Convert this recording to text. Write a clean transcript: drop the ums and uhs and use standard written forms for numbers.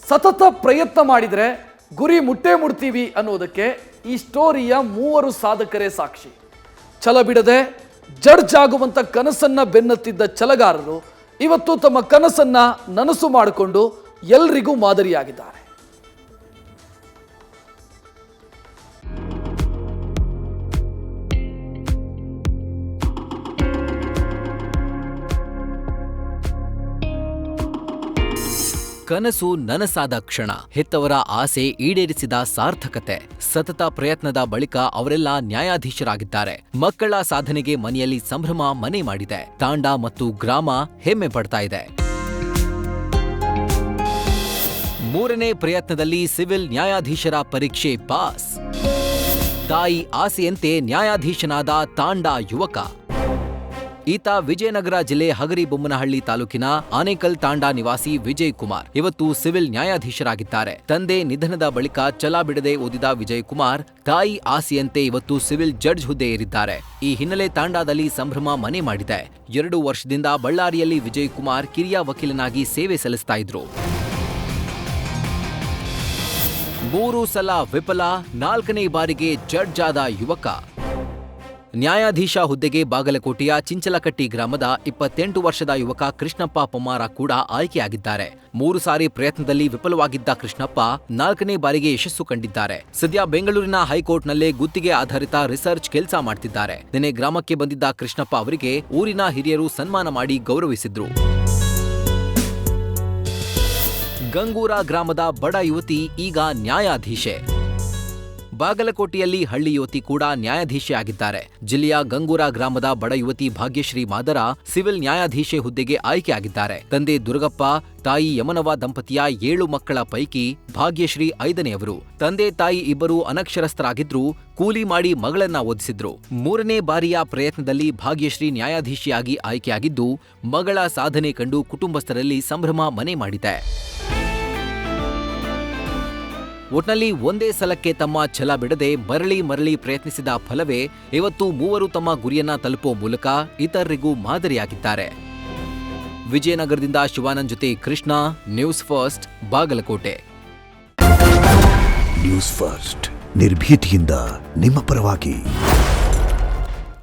ಸತತ ಪ್ರಯತ್ನ ಮಾಡಿದರೆ ಗುರಿ ಮುಟ್ಟೇ ಮುಟ್ತೀವಿ ಅನ್ನೋದಕ್ಕೆ ಈ ಸ್ಟೋರಿಯ ಮೂವರು ಸಾಧಕರೇ ಸಾಕ್ಷಿ. ಛಲ ಬಿಡದೆ ಜಡ್ಜ್ ಆಗುವಂತ ಕನಸನ್ನ ಬೆನ್ನತ್ತಿದ್ದ ಛಲಗಾರರು ಇವತ್ತು ತಮ್ಮ ಕನಸನ್ನ ನನಸು ಮಾಡಿಕೊಂಡು ಎಲ್ರಿಗೂ ಮಾದರಿಯಾಗಿದ್ದಾರೆ. ಕನಸು ನನಸಾದ ಕ್ಷಣ, ಹೆತ್ತವರ ಆಸೆ ಈಡೇರಿಸಿದ ಸಾರ್ಥಕತೆ. ಸತತ ಪ್ರಯತ್ನದ ಬಳಿಕ ಅವರೆಲ್ಲ ನ್ಯಾಯಾಧೀಶರಾಗಿದ್ದಾರೆ. ಮಕ್ಕಳ ಸಾಧನೆಗೆ ಮನೆಯಲ್ಲಿ ಸಂಭ್ರಮ ಮನೆ ಮಾಡಿದೆ. ತಾಂಡ ಮತ್ತು ಗ್ರಾಮ ಹೆಮ್ಮೆ ಪಡ್ತಾ ಇದೆ. ಮೂರನೇ ಪ್ರಯತ್ನದಲ್ಲಿ ಸಿವಿಲ್ ನ್ಯಾಯಾಧೀಶರ ಪರೀಕ್ಷೆ ಪಾಸ್. ತಾಯಿ ಆಸೆಯಂತೆ ನ್ಯಾಯಾಧೀಶನಾದ ತಾಂಡ ಯುವಕ. ಈತ ವಿಜಯನಗರ ಜಿಲ್ಲೆ ಹಗರಿಬೊಮ್ಮನಹಳ್ಳಿ ತಾಲೂಕಿನ ಆನೇಕಲ್ ತಾಂಡಾ ನಿವಾಸಿ ವಿಜಯ್ ಕುಮಾರ್ ಇವತ್ತು ಸಿವಿಲ್ ನ್ಯಾಯಾಧೀಶರಾಗಿದ್ದಾರೆ. ತಂದೆ ನಿಧನದ ಬಳಿಕ ಛಲ ಬಿಡದೆ ಓದಿದ ವಿಜಯ್ ಕುಮಾರ್ ತಾಯಿ ಆಸೆಯಂತೆ ಇವತ್ತು ಸಿವಿಲ್ ಜಡ್ಜ್ ಹುದ್ದೆ ಏರಿದ್ದಾರೆ. ಈ ಹಿನ್ನೆಲೆ ತಾಂಡಾದಲ್ಲಿ ಸಂಭ್ರಮ ಮನೆ ಮಾಡಿದೆ. 2 ವರ್ಷದಿಂದ ಬಳ್ಳಾರಿಯಲ್ಲಿ ವಿಜಯ್ ಕುಮಾರ್ ಕಿರಿಯ ವಕೀಲನಾಗಿ ಸೇವೆ ಸಲ್ಲಿಸ್ತಾ ಇದ್ರು. 3 ಸಲ ವಿಫಲ, 4ನೇ ಬಾರಿಗೆ ಜಡ್ಜ್ ಆದ ಯುವಕ. ನ್ಯಾಯಾಧೀಶ ಹುದ್ದೆಗೆ ಬಾಗಲಕೋಟೆಯ ಚಿಂಚಲಕಟ್ಟಿ ಗ್ರಾಮದ 28 ವರ್ಷದ ಯುವಕ ಕೃಷ್ಣಪ್ಪ ಪೊಮ್ಮಾರ ಕೂಡ ಆಯ್ಕೆಯಾಗಿದ್ದಾರೆ. 3 ಸಾರಿ ಪ್ರಯತ್ನದಲ್ಲಿ ವಿಫಲವಾಗಿದ್ದ ಕೃಷ್ಣಪ್ಪ 4ನೇ ಬಾರಿಗೆ ಯಶಸ್ಸು ಕಂಡಿದ್ದಾರೆ. ಸದ್ಯ ಬೆಂಗಳೂರಿನ ಹೈಕೋರ್ಟ್ನಲ್ಲೇ ಗುತ್ತಿಗೆ ಆಧಾರಿತ ರಿಸರ್ಚ್ ಕೆಲಸ ಮಾಡ್ತಿದ್ದಾರೆ. ನಿನ್ನೆ ಗ್ರಾಮಕ್ಕೆ ಬಂದಿದ್ದ ಕೃಷ್ಣಪ್ಪ ಅವರಿಗೆ ಊರಿನ ಹಿರಿಯರು ಸನ್ಮಾನ ಮಾಡಿ ಗೌರವಿಸಿದ್ರು. ಗಂಗೂರ ಗ್ರಾಮದ ಬಡ ಯುವತಿ ಈಗ ನ್ಯಾಯಾಧೀಶೆ. ಬಾಗಲಕೋಟೆಯಲ್ಲಿ ಹಳ್ಳಿ ಯುವತಿ ಕೂಡ ನ್ಯಾಯಾಧೀಶೆ ಆಗಿದ್ದಾರೆ. ಜಿಲ್ಲೆಯ ಗಂಗೂರ ಗ್ರಾಮದ ಬಡ ಯುವತಿ ಭಾಗ್ಯಶ್ರೀ ಮಾದರ ಸಿವಿಲ್ ನ್ಯಾಯಾಧೀಶೆ ಹುದ್ದೆಗೆ ಆಯ್ಕೆಯಾಗಿದ್ದಾರೆ. ತಂದೆ ದುರ್ಗಪ್ಪ, ತಾಯಿ ಯಮನವ ದಂಪತಿಯ 7 ಮಕ್ಕಳ ಪೈಕಿ ಭಾಗ್ಯಶ್ರೀ 5ನೇಯವರು. ತಂದೆ ತಾಯಿ ಇಬ್ಬರು ಅನಕ್ಷರಸ್ಥರಾಗಿದ್ರು, ಕೂಲಿ ಮಾಡಿ ಮಗಳನ್ನ ಓದಿಸಿದ್ರು. 3ನೇ ಬಾರಿಯ ಪ್ರಯತ್ನದಲ್ಲಿ ಭಾಗ್ಯಶ್ರೀ ನ್ಯಾಯಾಧೀಶಿಯಾಗಿ ಆಯ್ಕೆಯಾಗಿದ್ದು, ಮಗಳ ಸಾಧನೆ ಕಂಡು ಕುಟುಂಬಸ್ಥರಲ್ಲಿ ಸಂಭ್ರಮ ಮನೆ ಮಾಡಿದೆ. ಒಟ್ನಲ್ಲಿ ಒಂದೇ ಸಲಕ್ಕೆ ತಮ್ಮ ಛಲ ಬಿಡದೆ ಮರಳಿ ಪ್ರಯತ್ನಿಸಿದ ಫಲವೇ ಇವತ್ತು ಮೂವರು ತಮ್ಮ ಗುರಿಯನ್ನ ತಲುಪುವ ಮೂಲಕ ಇತರರಿಗೂ ಮಾದರಿಯಾಗಿದ್ದಾರೆ. ವಿಜಯನಗರದಿಂದ ಶಿವಾನಂದ್ ಜೊತೆ Krishna, news first, Bagalkote. News first ನಿರ್ಭೀತಿಯಿಂದ ನಿಮ್ಮ ಪರವಾಗಿ.